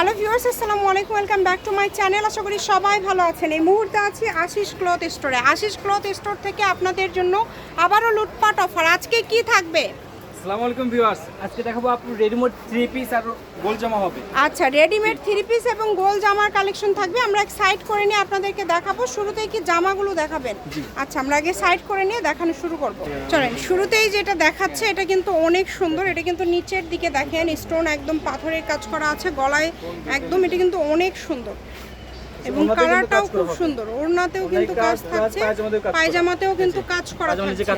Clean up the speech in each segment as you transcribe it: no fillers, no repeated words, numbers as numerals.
Hello viewers, আসসালামু আলাইকুম, welcome back to my channel. আশা করি সবাই ভালো আছেন। এই মুহূর্তে আছি আশিস ক্লথ স্টোরে। আশিস ক্লথ স্টোর থেকে আপনাদের জন্য আবারও লুটপাট অফার। আজকে কি থাকবে? আসসালামু আলাইকুম ভিউয়ার্স, আজকে দেখাবো আপু রেডিমেড 3 পিস আর গোল জামা হবে। আচ্ছা, রেডিমেড 3 পিস এবং গোল জামার কালেকশন থাকবে। আমরা এক সাইড করে নিয়ে আপনাদেরকে দেখাবো। শুরুতেই কি জামাগুলো দেখাবেন? আচ্ছা, আমরা আগে সাইড করে নিয়ে দেখানো শুরু করব। চলেন, শুরুতেই যেটা দেখাচ্ছে এটা কিন্তু অনেক সুন্দর। এটা কিন্তু নিচের দিকে দেখেন স্টোন একদম পাথরের কাজ করা আছে, গলায় একদম এটা কিন্তু অনেক সুন্দর এবং কালারটাও খুব সুন্দর। ওড়নাতেও কিন্তু কাজ থাকছে, পায়জামাতেও কিন্তু কাজ করা থাকছে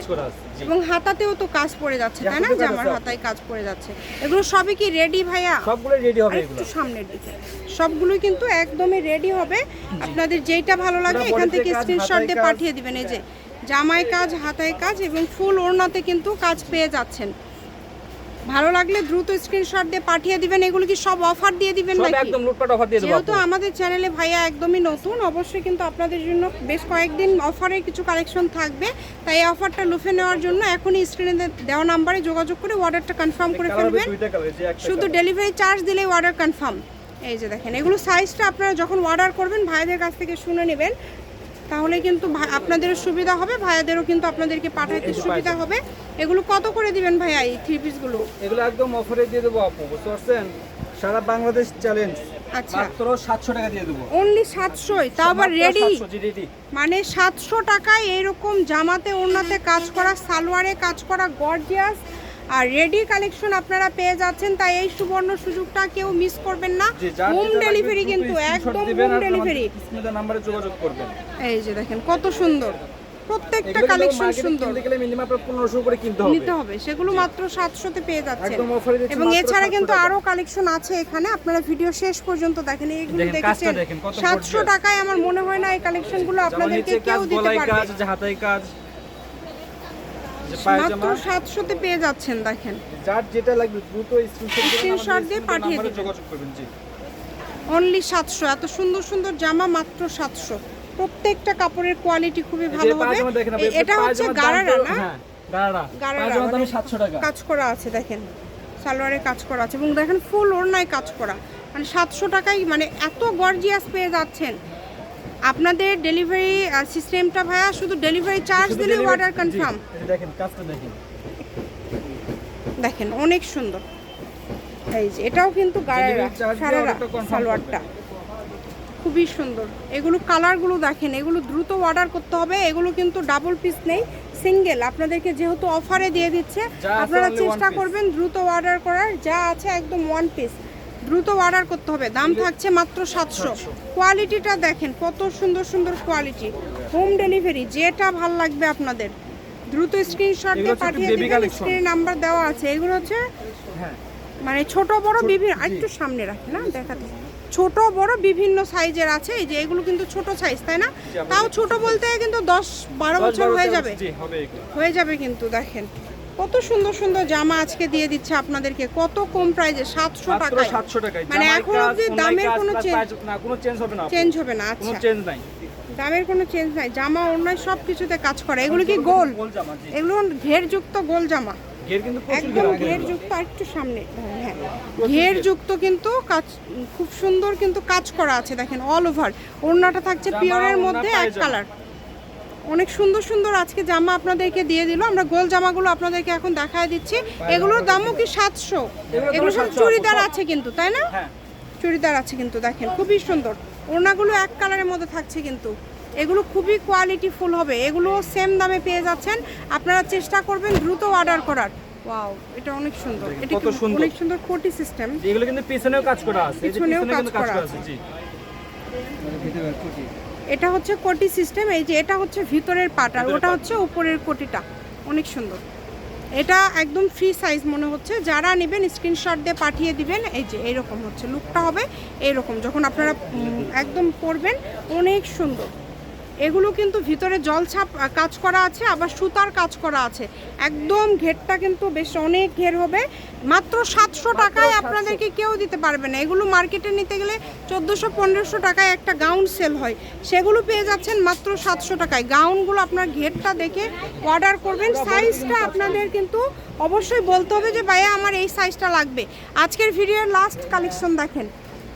এবং হাতাতেও তো কাজ পড়ে যাচ্ছে, তাই না? জামার হাতায় কাজ পড়ে যাচ্ছে। এগুলো সবই কি রেডি ভাইয়া? সবগুলো রেডি হবে। একটু সামনের দিকে সবগুলোই কিন্তু একদমই রেডি হবে। আপনাদের যেটা ভালো লাগে এখান থেকে স্ক্রিনশট দিয়ে পাঠিয়ে দিবেন। এই যে জামায় কাজ, হাতায় কাজ এবং ফুল ওড়নাতে কিন্তু কাজ পেয়ে যাচ্ছেন। ভালো লাগলে দ্রুত স্ক্রিনশট দিয়ে পাঠিয়ে দিবেন। এগুলো কি সব অফার দিয়ে দিবেন নাকি? সব একদম লুটপাট অফার দিয়ে দেব। যেহেতু আমাদের চ্যানেলে ভাইয়া একদমই নতুন, অবশ্যই কিন্তু আপনাদের জন্য বেশ কয়েকদিন অফারের কিছু কালেকশন থাকবে। তাই এই অফারটা লুফে নেওয়ার জন্য এখনই স্ক্রিনে দেওয়া নাম্বারে যোগাযোগ করে অর্ডারটা কনফার্ম করে ফেলবেন। শুধু ডেলিভারি চার্জ দিলেই অর্ডার কনফার্ম। এই যে দেখেন, এগুলো সাইজটা আপনারা যখন অর্ডার করবেন ভাইদের কাছ থেকে শুনে নেবেন, তাহলে কিন্তু আপনাদেরও সুবিধা হবে, ভাইয়াদেরও কিন্তু আপনাদেরকে পাঠাতে সুবিধা হবে। এগুলো কত করে দিবেন ভাইয়া এই 3 পিসগুলো? এগুলো একদম অফারে দিয়ে দেব আপু, বুঝতে পারছেন? সারা বাংলাদেশ চ্যালেঞ্জ। আচ্ছা, মাত্র 700 টাকা দিয়ে দেব। অনলি 700? তাও আবার রেডি? রেডি মানে 700 টাকায় এরকম জামাতে ওড়নাতে কাজ করা, সালোয়ারে কাজ করা গর্জিয়াস আর রেডি কালেকশন আপনারা পেয়ে যাচ্ছেন। তাই এই সুবর্ণ সুযোগটা কেউ মিস করবেন না। হোম ডেলিভারি কিন্তু একদম হোম ডেলিভারি। আপনাদের নম্বরে যোগাযোগ করবেন। এই যে দেখেন কত সুন্দর, প্রত্যেকটা কালেকশন সুন্দর। কিনতে গেলে মিনিমাম 1500 করে কিনতে হবে। সেগুলো মাত্র 700 তে পেয়ে যাচ্ছেন। একদম অফারে দিচ্ছি। এবং এছাড়া কিন্তু আরো কালেকশন আছে এখানে, আপনারা ভিডিও শেষ পর্যন্ত দেখেন। এইগুলো দেখেছেন 700 টাকায়। আমার মনে হয় না এই কালেকশনগুলো আপনাদেরকে কেউ দিতে পারবে। কাজ, হাতায় কাজ, মাত্র 700 তে পেয়ে যাচ্ছেন। দেখেন, যার যেটা লাগবে দ্রুত স্ক্রিনশট দিয়ে পাঠিয়ে দিন। যোগাযোগ করবেন। জি, অনলি 700। এত সুন্দর সুন্দর জামা মাত্র 700। প্রত্যেকটা কাপড়ের কোয়ালিটি খুবই ভালো হবে। এটা হচ্ছে গারারা না? হ্যাঁ, গারারা। পায়জামা দাম 700 টাকা। কাজ করা আছে দেখেন, সালোয়ারে কাজ করা আছে এবং দেখেন ফুল ওড়নায় কাজ করা। মানে 700 টাকায় মানে এত গর্জিয়াস পেয়ে যাচ্ছেন। আপনাদের ডেলিভারি সিস্টেমটা ভাইয়া শুধু ডেলিভারি চার্জ দিলে অর্ডার কনফার্ম। দেখেন কাজটা দেখেন, দেখেন অনেক সুন্দর। এই যে এটাও কিন্তু গারারা সারারা সালোয়ারটা খুবই সুন্দর। এগুলো কালারগুলো দেখেন, এগুলো দ্রুত অর্ডার করতে হবে। এগুলো কিন্তু ডাবল পিস নেই, সিঙ্গেল। আপনাদেরকে যেহেতু অফারে দিয়ে দিচ্ছে, আপনারা চেষ্টা করবেন দ্রুত অর্ডার করার। যা আছে একদম ওয়ান পিস, দ্রুত অর্ডার করতে হবে। দাম থাকছে মাত্র 700। কোয়ালিটিটা দেখেন কত সুন্দর সুন্দর কোয়ালিটি। হোম ডেলিভারি, যেটা ভাল লাগবে আপনাদের দ্রুত স্ক্রিনশট দিয়ে পাঠিয়ে দিবেন। স্ক্রিনে নাম্বার দেওয়া আছে। এগুলো হচ্ছে মানে ছোট বড় বিভিন্ন, একটু সামনে রাখি না দেখাতে, ছোট বড় বিভিন্ন সাইজের আছে। এই যে এগুলো কিন্তু ছোট সাইজ, তাই না? তাও ছোট বলতে কিন্তু 10-12 বছর হয়ে যাবে কিন্তু। দেখেন কত সুন্দর সুন্দর জামা আজকে দিয়ে দিচ্ছে আপনাদেরকে কত কম প্রাইসে, 700 টাকায়। মানে এখন অবধি দামের কোনো চেঞ্জ হবে না। আচ্ছা, দামের কোনো চেঞ্জ নাই। জামা অন্যায় সব কিছুতে কাজ করে। এগুলো কি গোল? এগুলো ঘেরযুক্ত গোল জামা, একদম ঘেরযুক্ত। একটু সামনে, হ্যাঁ, ঘেরযুক্ত কিন্তু কাজ খুব সুন্দর কিন্তু কাজ করা আছে। দেখেন অল ওভার ওড়নাটা থাকছে পিওরের মধ্যে এক কালার। অনেক সুন্দর সুন্দর আজকে জামা আপনাদেরকে দিয়ে দিল। আমরা গোল জামাগুলো আপনাদেরকে এখন দেখায় দিচ্ছি। এগুলোর দামও কি 700? এগুলো সব চুড়িদার আছে কিন্তু, তাই না? চুড়িদার আছে কিন্তু। দেখেন খুবই সুন্দর ওড়নাগুলো এক কালারের মধ্যে থাকছে কিন্তু। এগুলো খুবই কোয়ালিটি ফুল হবে। এগুলো সেম দামে পেয়ে যাচ্ছেন। আপনারা চেষ্টা করবেন দ্রুত অর্ডার করার। ওয়াও, এটা অনেক সুন্দর। এটা অনেক সুন্দর কোটি সিস্টেম। এগুলো কিন্তু পিছনেও কাজ করা আছে। পিছনেও কাজ করা আছে। জি, এটা হচ্ছে কোটি সিস্টেম। এই যে এটা হচ্ছে ভিতরের পাট আর ওটা হচ্ছে উপরের কোটিটা। অনেক সুন্দর। এটা একদম ফ্রি সাইজ মনে হচ্ছে। যারা নেবেন স্ক্রিনশট দিয়ে পাঠিয়ে দিবেন। এই যে এইরকম হচ্ছে লুকটা হবে এইরকম যখন আপনারা একদম পরবেন। অনেক সুন্দর। এগুলো কিন্তু ভিতরে জলছাপ কাজ করা আছে, আবার সুতার কাজ করা আছে। একদম ঘেরটা কিন্তু বেশ অনেক ঘের হবে। মাত্র 700 টাকায় আপনাদেরকে কেউ দিতে পারবে না। এগুলো মার্কেটে নিতে গেলে 1400-1500 টাকায় একটা গাউন সেল হয়, সেগুলো পেয়ে যাচ্ছেন মাত্র 700 টাকায়। গাউনগুলো আপনার ঘেরটা দেখে অর্ডার করবেন। সাইজটা আপনাদের কিন্তু অবশ্যই বলতে হবে যে ভাইয়া আমার এই সাইজটা লাগবে। আজকের ভিডিওর লাস্ট কালেকশন দেখেন,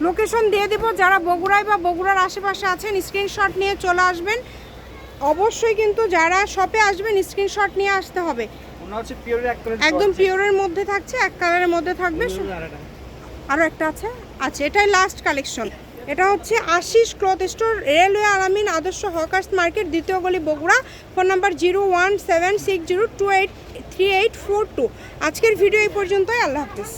লোকেশন দিয়ে দিব, যারা বগুড়ায় বা বগুড়ার আশেপাশে আছেন স্ক্রিনশট নিয়ে চলে আসবেন। অবশ্যই কিন্তু যারা শপে আসবেন স্ক্রিনশট নিয়ে আসতে হবে। ওনা হচ্ছে পিওরের এক কালার, একদম পিওরের মধ্যে থাকছে, এক কালারের মধ্যে থাকবে। আরও একটা আছে, আচ্ছা এটাই লাস্ট কালেকশন। এটা হচ্ছে আশিস ক্লথ স্টোর, রেলওয়ে আলামিন আদর্শ হকার্স মার্কেট, দ্বিতীয় গলি, বগুড়া। Phone number 01760283842। আজকের ভিডিও এই পর্যন্তই। আল্লাহ হাফিজ।